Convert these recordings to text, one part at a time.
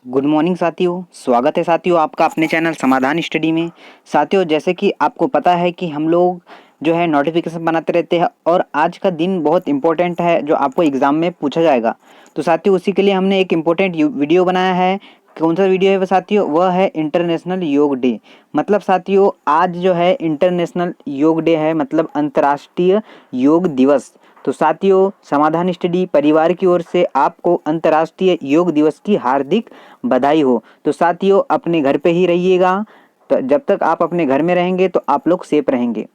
Good morning साथियों, स्वागत है साथियों आपका अपने चैनल समाधान स्टडी में। साथियों, जैसे कि आपको पता है कि हम लोग जो है नोटिफिकेशन बनाते रहते हैं और आज का दिन बहुत इंपॉर्टेंट है जो आपको एग्ज़ाम में पूछा जाएगा। तो साथियों, उसी के लिए हमने एक इम्पोर्टेंट वीडियो बनाया है। कौन सा वीडियो है वो साथियों? वह है इंटरनेशनल योग डे। मतलब साथियों, आज जो है इंटरनेशनल योग डे है, मतलब अंतर्राष्ट्रीय योग दिवस। तो साथियों, समाधान स्टडी परिवार की ओर से आपको अंतर्राष्ट्रीय योग दिवस की हार्दिक बधाई हो। तो साथियों, अपने घर पे ही रहिएगा। तो जब तक आप अपने घर में रहेंगे तो आप लोग सेफ रहेंगे।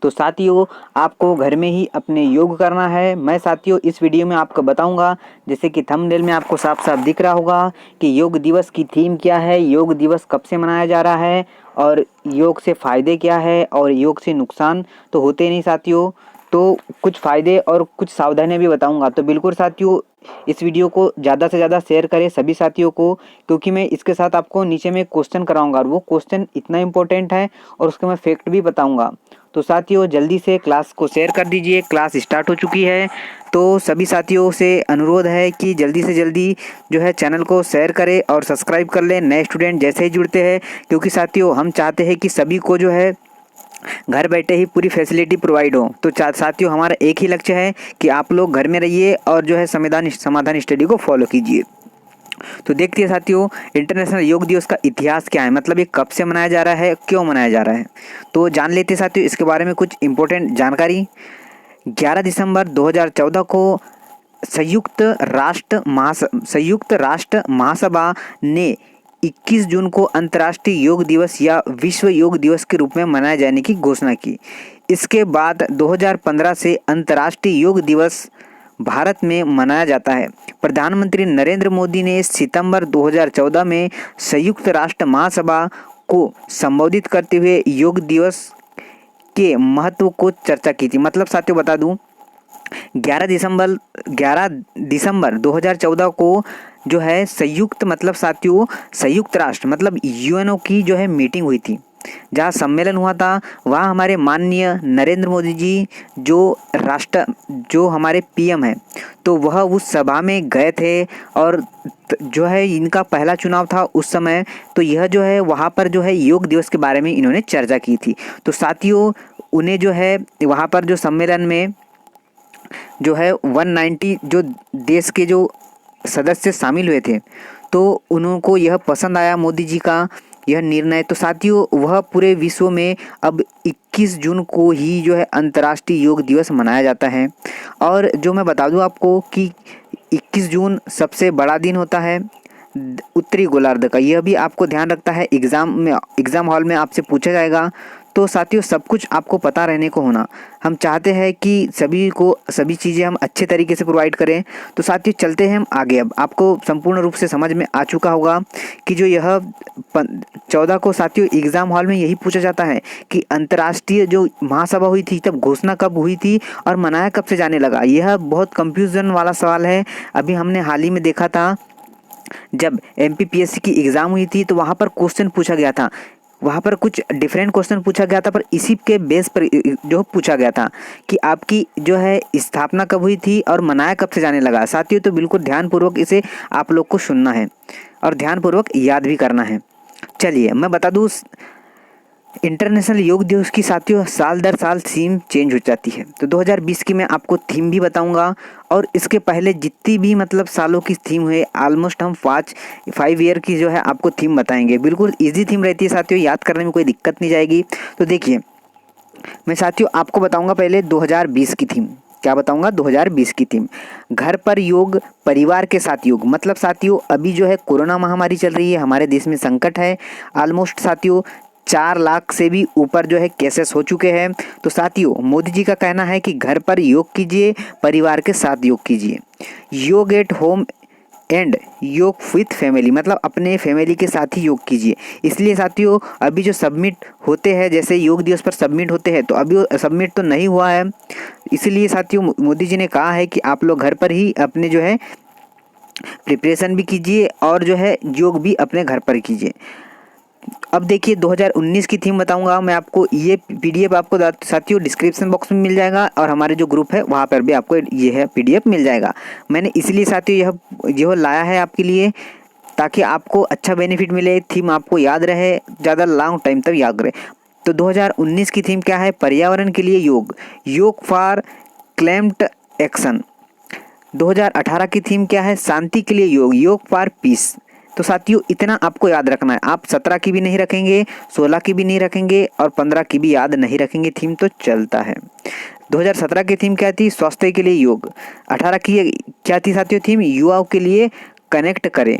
तो साथियों, आपको घर में ही अपने योग करना है। मैं साथियों इस वीडियो में आपको बताऊंगा, जैसे कि थंबनेल में आपको साफ साफ दिख रहा होगा कि योग दिवस की थीम क्या है, योग दिवस कब से मनाया जा रहा है और योग से फ़ायदे क्या है और योग से नुकसान तो होते नहीं साथियों। तो कुछ फ़ायदे और कुछ सावधानियां भी बताऊंगा। तो बिल्कुल साथियों, इस वीडियो को ज़्यादा से ज़्यादा शेयर करें सभी साथियों को, क्योंकि मैं इसके साथ आपको नीचे में क्वेश्चन कराऊंगा और वो क्वेश्चन इतना इंपॉर्टेंट है और उसके मैं फैक्ट भी बताऊंगा। तो साथियों, जल्दी से क्लास को शेयर कर दीजिए। क्लास स्टार्ट हो चुकी है, तो सभी साथियों से अनुरोध है कि जल्दी से जल्दी जो है चैनल को शेयर करें और सब्सक्राइब कर लें नए स्टूडेंट जैसे ही जुड़ते हैं, क्योंकि साथियों हम चाहते हैं कि सभी को जो है घर बैठे ही पूरी फैसिलिटी प्रोवाइड हो। तो साथियों, हमारा एक ही लक्ष्य है कि आप लोग घर में रहिए और जो है समाधान स्टडी को फॉलो कीजिए। तो देखते हैं साथियों, इंटरनेशनल योग दिवस का इतिहास क्या है, मतलब ये कब से मनाया जा रहा है, क्यों मनाया जा रहा है। तो जान लेते हैं साथियों इसके बारे में कुछ इंपॉर्टेंट जानकारी। 11 दिसंबर 2014 को संयुक्त राष्ट्र महासभा ने 21 जून को अंतर्राष्ट्रीय योग दिवस या विश्व योग दिवस के रूप में मनाए जाने की घोषणा की। इसके बाद 2015 से अंतर्राष्ट्रीय योग दिवस भारत में मनाया जाता है। प्रधानमंत्री नरेंद्र मोदी ने सितंबर 2014 में संयुक्त राष्ट्र महासभा को संबोधित करते हुए योग दिवस के महत्व को चर्चा की थी। मतलब साथियों बता दूं, 11 दिसंबर 2014 को जो है संयुक्त राष्ट्र मतलब यूएनओ की जो है मीटिंग हुई थी, जहाँ सम्मेलन हुआ था। वहाँ हमारे माननीय नरेंद्र मोदी जी जो हमारे पीएम हैं, तो वह उस सभा में गए थे और जो है इनका पहला चुनाव था उस समय। तो यह जो है वहाँ पर जो है योग दिवस के बारे में इन्होंने चर्चा की थी। तो साथियों, उन्हें जो है वहाँ पर जो सम्मेलन में जो है 190 जो देश के जो सदस्य शामिल हुए थे, तो उनको यह पसंद आया मोदी जी का यह निर्णय। तो साथियों, वह पूरे विश्व में अब 21 जून को ही जो है अंतर्राष्ट्रीय योग दिवस मनाया जाता है। और जो मैं बता दूं आपको कि 21 जून सबसे बड़ा दिन होता है उत्तरी गोलार्ध का। यह भी आपको ध्यान रखता है, एग्ज़ाम हॉल में आपसे पूछा जाएगा। तो साथियों, सब कुछ आपको पता रहने को होना, हम चाहते हैं कि सभी चीज़ें हम अच्छे तरीके से प्रोवाइड करें। तो साथियों, चलते हैं हम आगे। अब आपको संपूर्ण रूप से समझ में आ चुका होगा कि जो यह 14 को साथियों एग्ज़ाम हॉल में यही पूछा जाता है कि अंतर्राष्ट्रीय जो महासभा हुई थी तब घोषणा कब हुई थी और मनाया कब से जाने लगा। यह बहुत कंफ्यूजन वाला सवाल है। अभी हमने हाल ही में देखा था, जब एमपीपीएससी की एग्ज़ाम हुई थी तो वहाँ पर क्वेश्चन पूछा गया था, वहाँ पर कुछ डिफरेंट क्वेश्चन पूछा गया था, पर इसी के बेस पर जो पूछा गया था कि आपकी जो है स्थापना कब हुई थी और मनाया कब से जाने लगा। साथियों, तो बिल्कुल ध्यानपूर्वक इसे आप लोग को सुनना है और ध्यानपूर्वक याद भी करना है। चलिए मैं बता दूँ, इंटरनेशनल योग दिवस की साथियों साल दर साल थीम चेंज हो जाती है। तो 2020 की मैं आपको थीम भी बताऊंगा और इसके पहले जितनी भी मतलब सालों की थीम हुए, ऑलमोस्ट हम 5 ईयर की जो है आपको थीम बताएंगे। बिल्कुल इजी थीम रहती है साथियों, याद करने में कोई दिक्कत नहीं जाएगी। तो देखिए, मैं साथियों आपको बताऊंगा पहले 2020 की थीम। क्या बताऊंगा? 2020 की थीम, घर पर योग, परिवार के साथ योग। मतलब साथियों, अभी जो है कोरोना महामारी चल रही है, हमारे देश में संकट है। ऑलमोस्ट साथियों 4 लाख से भी ऊपर जो है केसेस हो चुके हैं। तो साथियों, मोदी जी का कहना है कि घर पर योग कीजिए, परिवार के साथ योग कीजिए। योग एट होम एंड योग विथ फैमिली, मतलब अपने फैमिली के साथ ही योग कीजिए। इसलिए साथियों, अभी जो सबमिट होते हैं, जैसे योग दिवस पर सबमिट होते हैं, तो अभी सबमिट तो नहीं हुआ है। इसलिए साथियों, मोदी जी ने कहा है कि आप लोग घर पर ही अपने जो है प्रिपरेशन भी कीजिए और जो है योग भी अपने घर पर कीजिए। अब देखिए 2019 की थीम बताऊंगा मैं आपको। ये पीडीएफ आपको साथियों डिस्क्रिप्शन बॉक्स में मिल जाएगा और हमारे जो ग्रुप है वहाँ पर भी आपको ये है पीडीएफ मिल जाएगा। मैंने इसलिए साथियों यह लाया है आपके लिए, ताकि आपको अच्छा बेनिफिट मिले, थीम आपको याद रहे, ज़्यादा लॉन्ग टाइम तक याद रहे। तो 2019 की थीम क्या है? पर्यावरण के लिए योग, योग फॉर क्लाइमेट एक्शन। 2018 की थीम क्या है? शांति के लिए योग, योग फॉर पीस। तो साथियों इतना आपको याद रखना है। आप 17 की भी नहीं रखेंगे, 16 की भी नहीं रखेंगे और 15 की भी याद नहीं रखेंगे, थीम तो चलता है। 2017 की थीम क्या थी? स्वास्थ्य के लिए योग। 18 की क्या थी साथियों थीम? युवाओं के लिए कनेक्ट करें,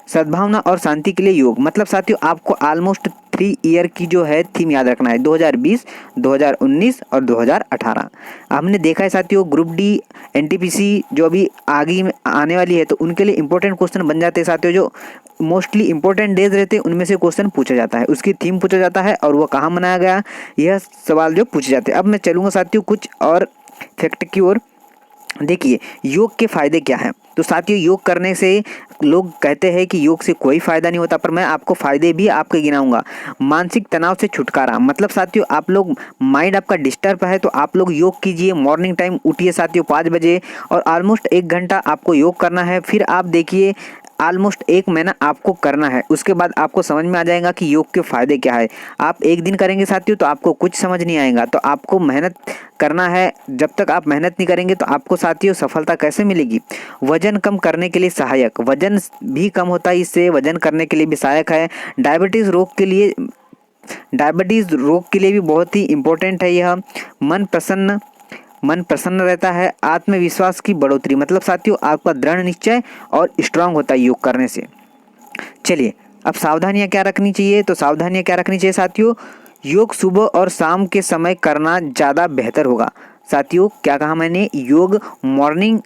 सद्भावना और शांति के लिए योग। मतलब साथियों आपको ऑलमोस्ट 3 ईयर की जो है थीम याद रखना है, 2020, 2019 और 2018। हमने देखा है साथियों ग्रुप डी एनटीपीसी जो अभी आगे में आने वाली है तो उनके लिए इंपॉर्टेंट क्वेश्चन बन जाते हैं साथियों। जो मोस्टली इंपॉर्टेंट डेज रहते हैं उनमें से क्वेश्चन पूछा जाता है, उसकी थीम पूछा जाता है और वो कहाँ मनाया गया, यह सवाल जो पूछे जाते हैं। अब मैं चलूँगा साथियों कुछ और फैक्ट की ओर। देखिए योग के फायदे क्या हैं। तो साथियों योग करने से लोग कहते हैं कि योग से कोई फायदा नहीं होता, पर मैं आपको फायदे भी आपके गिनाऊंगा। मानसिक तनाव से छुटकारा, मतलब साथियों आप लोग माइंड आपका डिस्टर्ब है तो आप लोग योग कीजिए। मॉर्निंग टाइम उठिए साथियों 5 बजे और ऑलमोस्ट 1 घंटा आपको योग करना है। फिर आप देखिए ऑलमोस्ट 1 महीना आपको करना है, उसके बाद आपको समझ में आ जाएगा कि योग के फायदे क्या है। आप एक दिन करेंगे साथियों तो आपको कुछ समझ नहीं आएगा, तो आपको मेहनत करना है। जब तक आप मेहनत नहीं करेंगे तो आपको साथियों सफलता कैसे मिलेगी। वजन कम करने के लिए सहायक, वजन भी कम होता है इससे, वजन करने के लिए भी सहायक है। डायबिटीज़ रोग के लिए भी बहुत ही इम्पोर्टेंट है यह। मन प्रसन्न रहता है। आत्मविश्वास की बढ़ोतरी, मतलब साथियों आपका दृढ़ निश्चय और स्ट्रांग होता है योग करने से। चलिए अब सावधानियां क्या रखनी चाहिए। तो सावधानियां क्या रखनी चाहिए साथियों? योग सुबह और शाम के समय करना ज़्यादा बेहतर होगा। साथियों क्या कहा मैंने? योग मॉर्निंग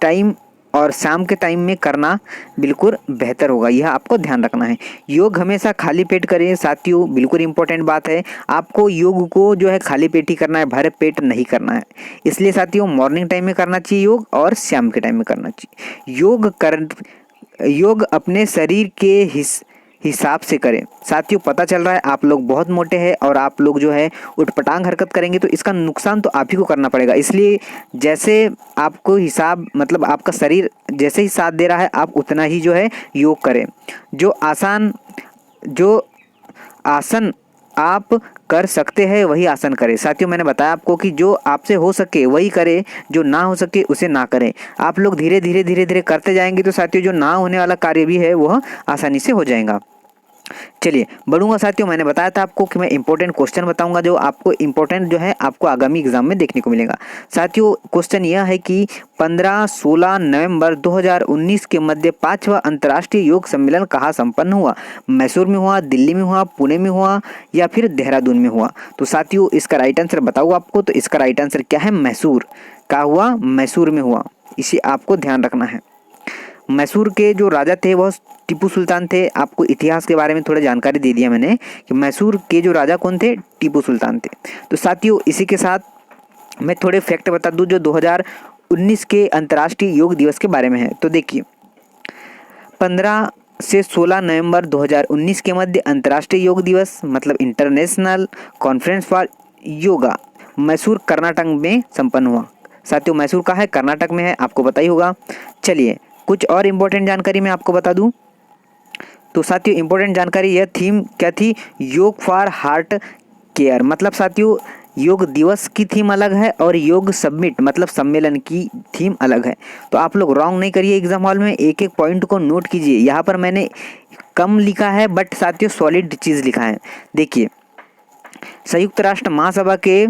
टाइम और शाम के टाइम में करना बिल्कुल बेहतर होगा, यह आपको ध्यान रखना है। योग हमेशा खाली पेट करें साथियों, बिल्कुल इंपॉर्टेंट बात है। आपको योग को जो है खाली पेट ही करना है, भरे पेट नहीं करना है। इसलिए साथियों मॉर्निंग टाइम में करना चाहिए योग और शाम के टाइम में करना चाहिए। योग अपने शरीर के हिसाब से करें। साथियों पता चल रहा है आप लोग बहुत मोटे हैं और आप लोग जो है उठपटांग हरकत करेंगे तो इसका नुकसान तो आप ही को करना पड़ेगा। इसलिए जैसे आपको हिसाब, मतलब आपका शरीर जैसे ही साथ दे रहा है आप उतना ही जो है योग करें। जो आसन आप कर सकते हैं वही आसन करें। साथियों मैंने बताया आपको कि जो आपसे हो सके वही करें, जो ना हो सके उसे ना करें। आप लोग धीरे धीरे करते जाएंगे तो साथियों जो ना होने वाला कार्य भी है वह आसानी से हो जाएगा। चलिए बढ़ूंगा साथियों। मैंने बताया था आपको कि मैं इंपॉर्टेंट क्वेश्चन बताऊंगा जो आपको इंपॉर्टेंट जो है आपको आगामी एग्जाम में देखने को मिलेगा। साथियों क्वेश्चन यह है कि 15-16 नवंबर 2019 के मध्य 5वां अंतर्राष्ट्रीय योग सम्मेलन कहाँ संपन्न हुआ? मैसूर में हुआ, दिल्ली में हुआ, पुणे में हुआ या फिर देहरादून में हुआ? तो साथियों इसका राइट आंसर बताऊँ आपको, तो इसका राइट आंसर क्या है? मैसूर का हुआ, मैसूर में हुआ। इसे आपको ध्यान रखना है। मैसूर के जो राजा थे वह टीपू सुल्तान थे। आपको इतिहास के बारे में थोड़ा जानकारी दे दिया मैंने कि मैसूर के जो राजा कौन थे? टीपू सुल्तान थे। तो साथियों इसी के साथ मैं थोड़े फैक्ट बता दूं जो 2019 के अंतर्राष्ट्रीय योग दिवस के बारे में है। तो देखिए 15 से 16 नवंबर 2019 के मध्य अंतर्राष्ट्रीय योग दिवस, मतलब international conference for yoga, Mysore Karnataka में संपन्न हुआ। साथियों मैसूर का है, कर्नाटक में है, आपको पता ही होगा। चलिए कुछ और इम्पोर्टेंट जानकारी मैं आपको बता दूं। तो साथियों इम्पोर्टेंट जानकारी, यह थीम क्या थी? योग फॉर हार्ट केयर। मतलब साथियों योग दिवस की थीम अलग है और योग समिट मतलब सम्मेलन की थीम अलग है। तो आप लोग रॉन्ग नहीं करिए एग्जाम हॉल में, एक एक पॉइंट को नोट कीजिए। यहाँ पर मैंने कम लिखा है बट साथियों सॉलिड चीज़ लिखा है। देखिए संयुक्त राष्ट्र महासभा के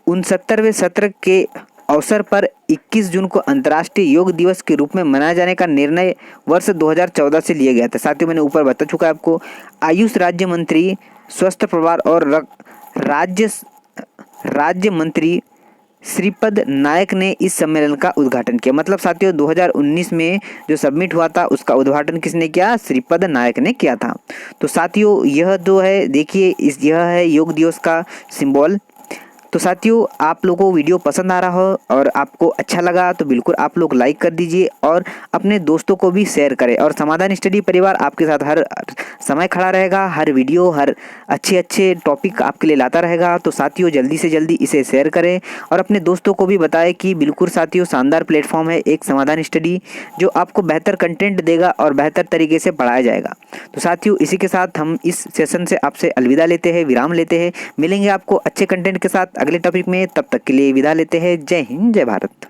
69वें सत्र के अवसर पर 21 जून को अंतर्राष्ट्रीय योग दिवस के रूप में मनाए जाने का निर्णय वर्ष 2014 से लिया गया था। साथियों मैंने ऊपर बता चुका है आपको। आयुष राज्य मंत्री, स्वास्थ्य प्रभार और राज्य मंत्री श्रीपद नायक ने इस सम्मेलन का उद्घाटन किया। मतलब साथियों 2019 में जो सबमिट हुआ था उसका उद्घाटन किसने किया? श्रीपद नायक ने किया था। तो साथियों यह जो है देखिए यह है योग दिवस का सिंबल। तो साथियों, आप लोगों को वीडियो पसंद आ रहा हो और आपको अच्छा लगा तो बिल्कुल आप लोग लाइक कर दीजिए और अपने दोस्तों को भी शेयर करें। और समाधान स्टडी परिवार आपके साथ हर समय खड़ा रहेगा, हर वीडियो, हर अच्छे अच्छे टॉपिक आपके लिए लाता रहेगा। तो साथियों, जल्दी से जल्दी इसे शेयर करें और अपने दोस्तों को भी बताएं कि बिल्कुल साथियों, शानदार प्लेटफॉर्म है एक समाधान स्टडी, जो आपको बेहतर कंटेंट देगा और बेहतर तरीके से पढ़ाया जाएगा। तो साथियों, इसी के साथ हम इस सेशन से आपसे अलविदा लेते हैं, विराम लेते हैं। मिलेंगे आपको अच्छे कंटेंट के साथ अगले टॉपिक में, तब तक के लिए विदा लेते हैं। जय हिंद, जय भारत।